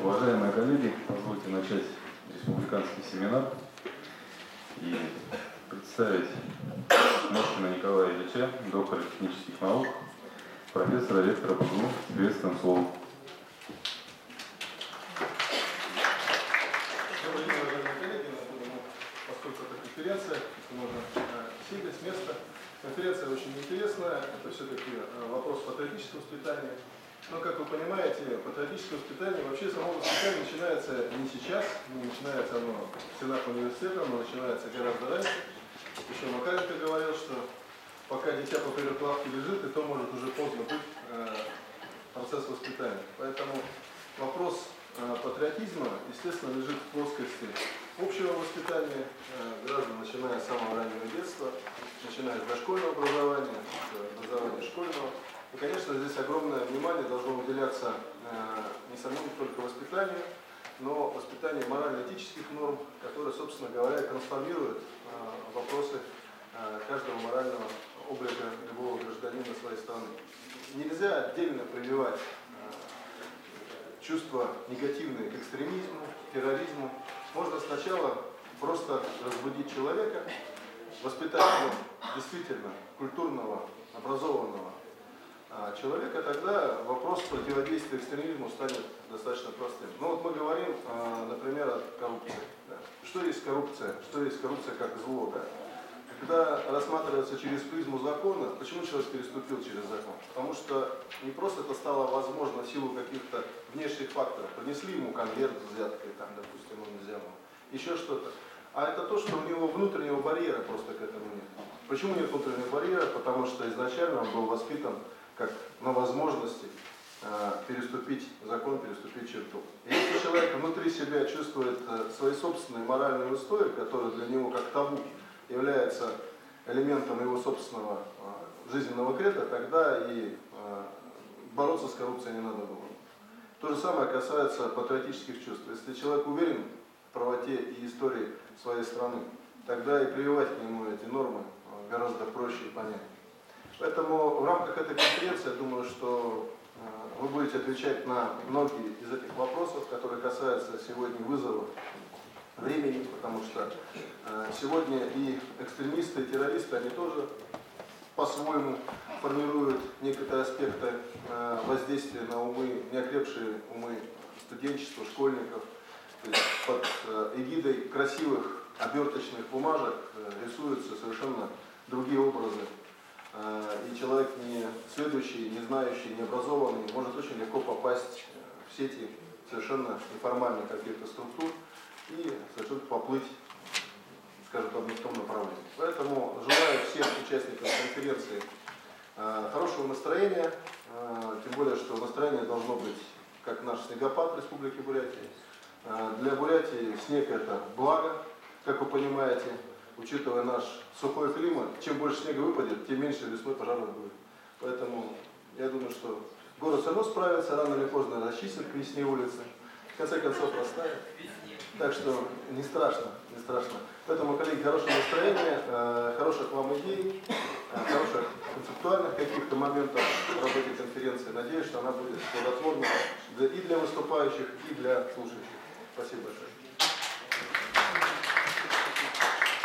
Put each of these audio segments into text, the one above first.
Уважаемые коллеги, позвольте начать республиканский семинар и представить Мошкина Николая Ильича, доктора технических наук, профессора, ректора ПГУ, с приветственным словом. Добрый день, уважаемые коллеги. Поскольку это конференция, можно сидеть с места. Конференция очень интересная, это все-таки вопрос патриотического воспитания. Но, как вы понимаете, патриотическое воспитание, вообще само воспитание начинается не сейчас, не начинается оно в стенах университета, оно начинается гораздо раньше. Еще Макаренко говорил, что пока дитя поперек лавки лежит, и то может уже поздно быть процесс воспитания. Поэтому вопрос патриотизма, естественно, лежит в плоскости общего воспитания граждан, начиная с самого раннего детства, начиная с дошкольного образования, образования школьного. И, конечно, здесь огромное внимание должно уделяться не самому только воспитанию, но воспитанию морально-этических норм, которые, собственно говоря, трансформируют вопросы каждого морального облика любого гражданина своей страны. Нельзя отдельно прививать чувства негативные к экстремизму, терроризму. Можно сначала просто разбудить человека, воспитать его действительно культурного, образованного человека, тогда вопрос противодействия экстремизму станет достаточно простым. Ну вот мы говорим, например, о коррупции. Да. Что есть коррупция? Что есть коррупция как зло? Да? Когда рассматривается через призму закона, почему человек переступил через закон? Потому что не просто это стало возможно в силу каких-то внешних факторов. Принесли ему конверт с взяткой, там, допустим, он взял еще что-то. А это то, что у него внутреннего барьера просто к этому нет. Почему нет внутреннего барьера? Потому что изначально он был воспитан как на возможности переступить закон, переступить черту. И если человек внутри себя чувствует свои собственные моральные устои, которые для него как табу является элементом его собственного жизненного кредо, тогда и бороться с коррупцией не надо было. То же самое касается патриотических чувств. Если человек уверен в правоте и истории своей страны, тогда и прививать к нему эти нормы гораздо проще и понятнее. Поэтому в рамках этой конференции, я думаю, что вы будете отвечать на многие из этих вопросов, которые касаются сегодня вызовов времени, потому что сегодня и экстремисты, и террористы, они тоже по-своему формируют некоторые аспекты воздействия на умы, неокрепшие умы студенчества, школьников. То есть под эгидой красивых оберточных бумажек рисуются совершенно другие образы. И человек, не следующий, не знающий, не образованный, может очень легко попасть в сети совершенно неформальных каких-то структур и совершенно поплыть, скажем так, в том направлении. Поэтому желаю всем участникам конференции хорошего настроения, тем более, что настроение должно быть как наш снегопад Республики Бурятия. Для Бурятии снег это благо, как вы понимаете, учитывая наш сухой климат, чем больше снега выпадет, тем меньше весной пожаров будет. Поэтому я думаю, что город все равно справится, рано или поздно расчистит к весне улицы, в конце концов растает. Так что не страшно, не страшно. Поэтому, коллеги, хорошее настроение, хороших вам идей, хороших концептуальных каких-то моментов в работе конференции. Надеюсь, что она будет плодотворна и для выступающих, и для слушающих. Спасибо большое.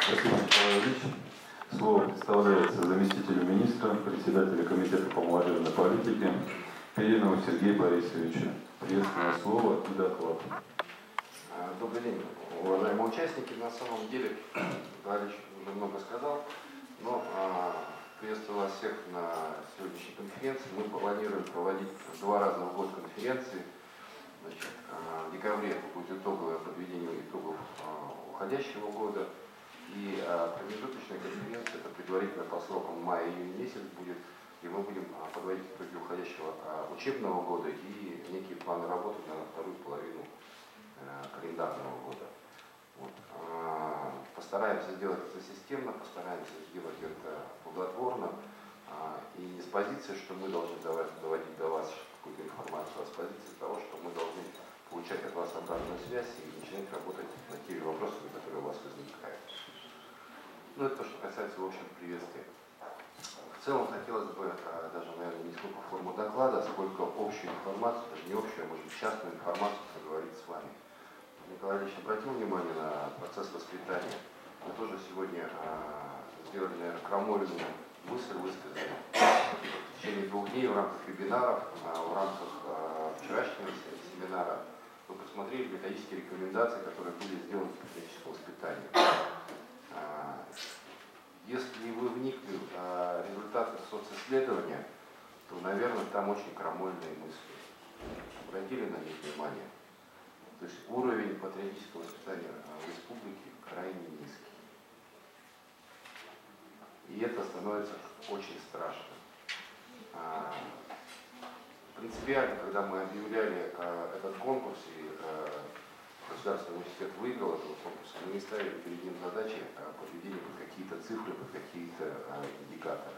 Спасибо, Николай Ильич. Слово представляется заместителю министра, председателя комитета по молодежной политике Перинову Сергею Борисовичу. Приветственное слово и доклад. Добрый день, уважаемые участники. На самом деле, товарищ уже много сказал, но приветствую вас всех на сегодняшней конференции. Мы планируем проводить 2 раза в год конференции. Значит, в декабре это будет итоговое подведение итогов уходящего года. И промежуточная конференция, это предварительно по срокам мая-июнь месяц будет, и мы будем подводить итоги уходящего учебного года и некие планы работы на вторую половину календарного года. Вот. Постараемся сделать это системно, постараемся сделать это плодотворно, и не с позиции, что мы должны доводить до вас какую-то информацию, а с позиции того, что мы должны получать от вас обратную связь и начинать работать над теми вопросами, которые у вас возникают. Ну, это то, что касается, в общем, приветствия. В целом хотелось бы даже, наверное, не сколько форму доклада, сколько общую информацию, даже не общую, а может быть частную информацию поговорить с вами. Николай Ильич обратил внимание на процесс воспитания. Мы тоже сегодня сделали, наверное, крамольную мысль, высказали в течение 2 дней в рамках вебинаров, в рамках вчерашнего семинара. Мы посмотрели методические рекомендации, которые были сделаны по патриотическому воспитанию. Если вы вникли в результаты социсследования, то, наверное, там очень крамольные мысли. Обратили на них внимание? То есть уровень патриотического воспитания в республике крайне низкий. И это становится очень страшно. Принципиально, когда мы объявляли этот конкурс, и Государственный университет выиграл этот конкурс, мы не ставили перед ним задачи подведения под какие-то цифры, под какие-то индикаторы.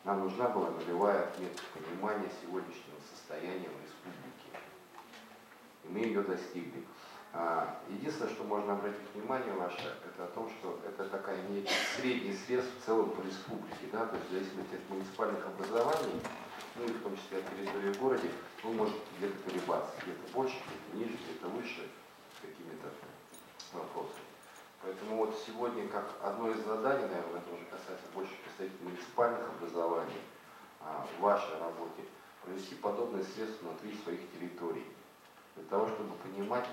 Нам нужна была нулевая отметка понимания сегодняшнего состояния в республике. И мы ее достигли. Единственное, что можно обратить внимание ваше, это о том, что это такая некий средний срез в целом по республике, да, то есть в зависимости от муниципальных образований, ну и в том числе от территории в городе, вы можете где-то колебаться, где-то больше, где-то ниже, где-то выше, с какими-то вопросами. Поэтому вот сегодня, как одно из заданий, наверное, это уже касается больше представителей муниципальных образований, в вашей работе, провести подобные средства внутри своих территорий, для того, чтобы понимать,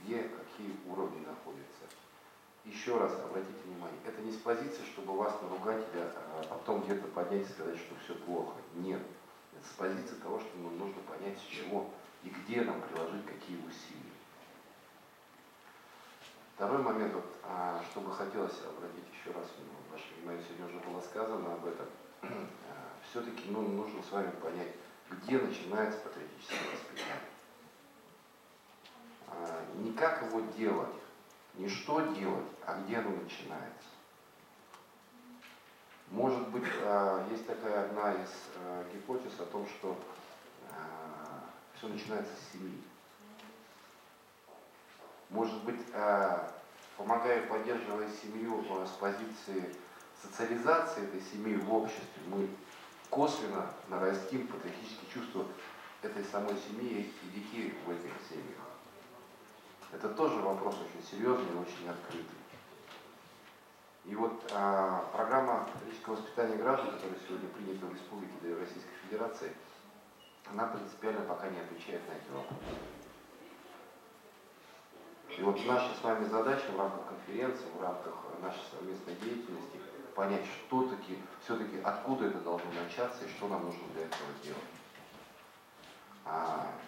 где какие уровни находятся. Еще раз обратите внимание, это не с позиции, чтобы вас наругать или потом где-то поднять и сказать, что все плохо. Нет. Это с позиции того, что нам нужно понять, с чего и где нам приложить какие усилия. Второй момент, вот, что бы хотелось обратить еще раз ваше внимание, сегодня уже было сказано об этом, все-таки нужно с вами понять, где начинается патриотическое воспитание. Не как его делать, не что делать, а где оно начинается. Может быть, есть такая одна из гипотез о том, что все начинается с семьи. Может быть, помогая, поддерживая семью с позиции социализации этой семьи в обществе, мы косвенно нарастим патриотические чувства этой самой семьи и детей в этих семьях. Это тоже вопрос очень серьезный и очень открытый. И вот программа патриотического воспитания граждан, которая сегодня принята в Республике Российской Федерации, она принципиально пока не отвечает на эти вопросы. И вот наша с вами задача в рамках конференции, в рамках нашей совместной деятельности понять, что все-таки откуда это должно начаться и что нам нужно для этого делать.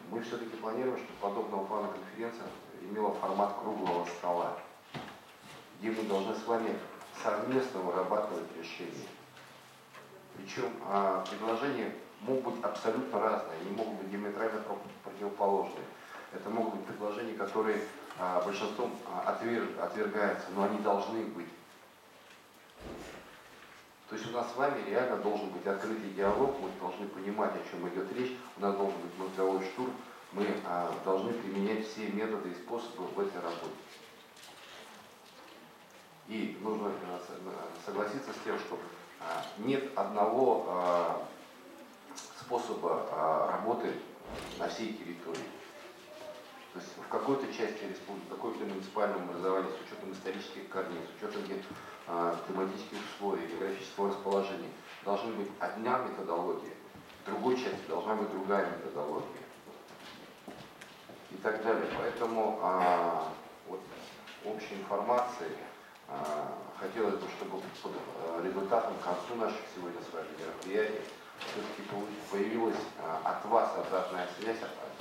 Мы все-таки планируем, чтобы подобного плана конференция имела формат круглого стола, где мы должны с вами совместно вырабатывать решения. Причем предложения могут быть абсолютно разные, они могут быть диаметрально противоположные. Это могут быть предложения, которые большинством отвергаются, но они должны быть. То есть у нас с вами реально должен быть открытый диалог, мы должны понимать, о чем идет речь, у нас должен быть мозговой штурм, мы должны применять все методы и способы в этой работе. И нужно согласиться с тем, что нет одного способа работы на всей территории. То есть в какой-то части республики, в каком-то муниципальном образовании, с учетом исторических корней, с учетом климатических условий, географического расположения, должна быть одна методология, в другой части должна быть другая методология. И так далее. Поэтому вот общей информации хотелось бы, чтобы под результатом к концу наших сегодня с вами мероприятий все-таки появилась от вас обратная связь,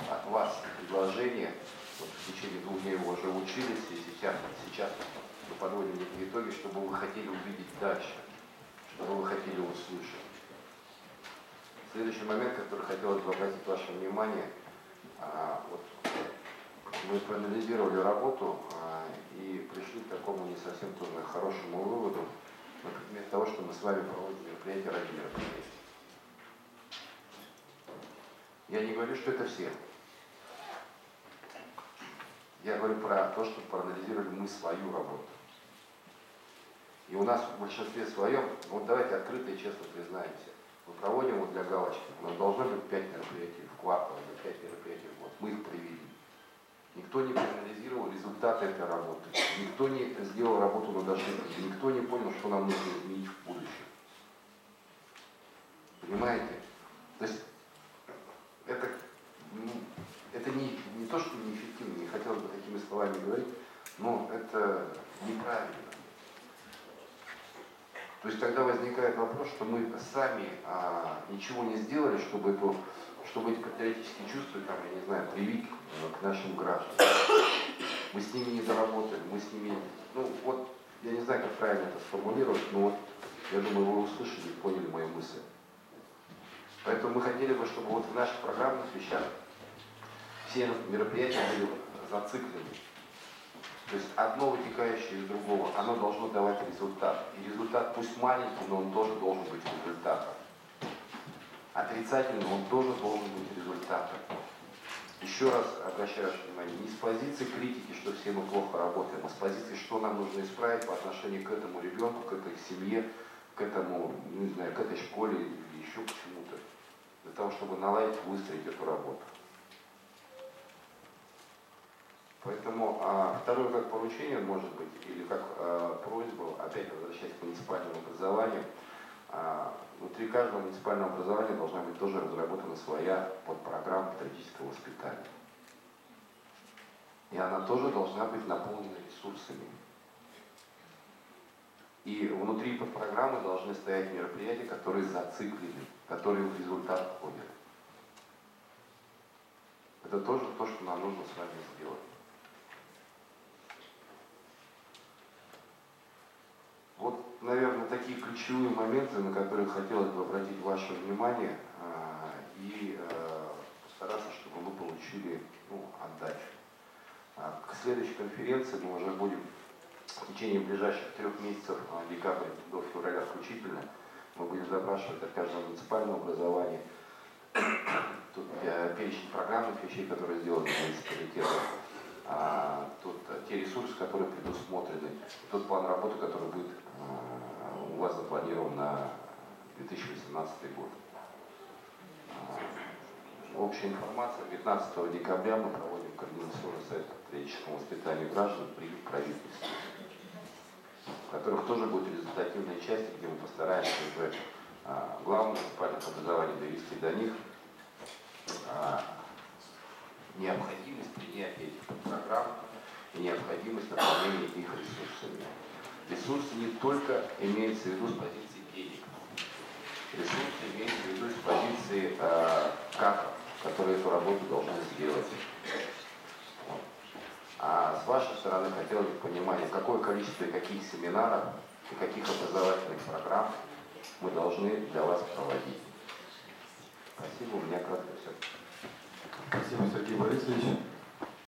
от вас предложение. Вот в течение 2 дней вы уже учились, и сейчас мы подводим некие итоги, чтобы вы хотели увидеть дальше, чтобы вы хотели услышать. Следующий момент, который хотелось бы обратить ваше внимание, вот мы проанализировали работу и пришли к такому не совсем тоже хорошему выводу, например, того, что мы с вами проводим мероприятие ради мероприятия. Я не говорю, что это все. Я говорю про то, что проанализировали мы свою работу. И у нас в большинстве своем, вот давайте открыто и честно признаемся, мы проводим вот для галочки, у нас должно быть 5 мероприятий в квартал или 5 мероприятий в год. Мы их провели. Никто не проанализировал результаты этой работы, никто не сделал работу над ошибками, никто не понял, что нам нужно изменить в будущем. Понимаете? То есть это не то, что неэффективно, не хотелось бы такими словами говорить, но это неправильно. То есть тогда возникает вопрос, что мы сами ничего не сделали, чтобы эти патриотические чувства, там, я не знаю, привить к нашим гражданам. Мы с ними не доработали, мы с ними, ну вот, я не знаю, как правильно это сформулировать, но вот, я думаю, вы услышали и поняли мою мысль. Поэтому мы хотели бы, чтобы вот в наших программных вещах все мероприятия были зациклены. То есть одно вытекающее из другого, оно должно давать результат. И результат пусть маленький, но он тоже должен быть результатом. Отрицательный, он тоже должен быть результатом. Еще раз обращаю ваше внимание, не с позиции критики, что все мы плохо работаем, а с позиции, что нам нужно исправить по отношению к этому ребенку, к этой семье, к этому, не знаю, к этой школе или еще к чему-то. Для того, чтобы наладить, выстроить эту работу. Поэтому второе как поручение может быть, или как просьба, опять возвращаясь к муниципальному образованию, внутри каждого муниципального образования должна быть тоже разработана своя подпрограмма патриотического воспитания. И она тоже должна быть наполнена ресурсами. И внутри подпрограммы должны стоять мероприятия, которые зациклены, которые в результат входят. Это тоже то, что нам нужно с вами сделать. Вот, наверное, такие ключевые моменты, на которые хотелось бы обратить ваше внимание и постараться, чтобы вы получили отдачу. К следующей конференции мы уже будем в течение ближайших 3 месяцев, декабря до февраля включительно, мы будем запрашивать от каждого муниципального образования тут перечень программных вещей, которые сделаны муниципалитетом, тут те ресурсы, которые предусмотрены, тот план работы, который будет у вас запланирован на 2018 год. Общая информация. 15 декабря мы проводим координационный совет по патриотическому воспитанию граждан при правительстве, в которых тоже будет результативная часть, где мы постараемся уже главное муниципальных образований довести до них необходимость принятия этих программ и необходимость наполнения их ресурсами. Ресурсы не только имеются в виду с позиции денег. Ресурсы имеются в виду с позиции кадров, которые эту работу должны сделать. А с вашей стороны хотелось бы понимания, какое количество и каких семинаров, и каких образовательных программ мы должны для вас проводить. Спасибо, у меня кратко все. Спасибо, Сергей Борисович.